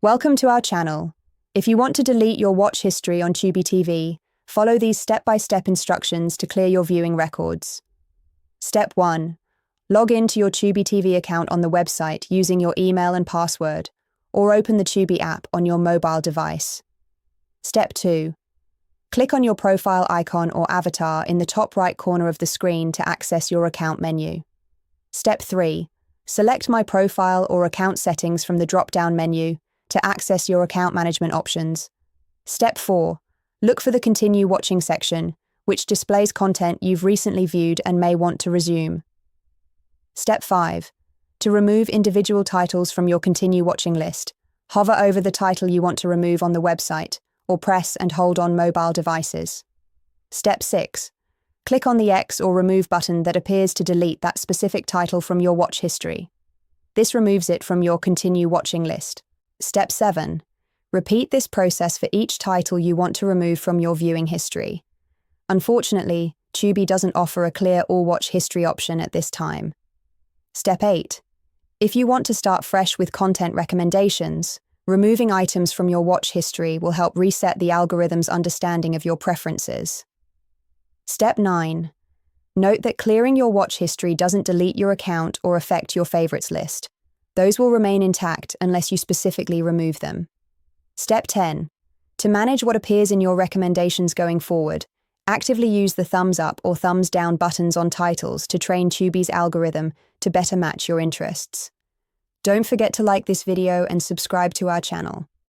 Welcome to our channel. If you want to delete your watch history on Tubi TV, follow these step-by-step instructions to clear your viewing records. Step 1. Log in to your Tubi TV account on the website using your email and password, or open the Tubi app on your mobile device. Step 2. Click on your profile icon or avatar in the top right corner of the screen to access your account menu. Step 3. Select My Profile or Account Settings from the drop-down menu to access your account management options. Step 4. Look for the Continue Watching section, which displays content you've recently viewed and may want to resume. Step 5. To remove individual titles from your Continue Watching list, hover over the title you want to remove on the website, or press and hold on mobile devices. Step 6. Click on the X or Remove button that appears to delete that specific title from your watch history. This removes it from your Continue Watching list. Step 7. Repeat this process for each title you want to remove from your viewing history. Unfortunately, Tubi doesn't offer a clear all-watch history option at this time. Step 8. If you want to start fresh with content recommendations, removing items from your watch history will help reset the algorithm's understanding of your preferences. Step 9. Note that clearing your watch history doesn't delete your account or affect your favorites list. Those will remain intact unless you specifically remove them. Step 10. To manage what appears in your recommendations going forward, actively use the thumbs up or thumbs down buttons on titles to train Tubi's algorithm to better match your interests. Don't forget to like this video and subscribe to our channel.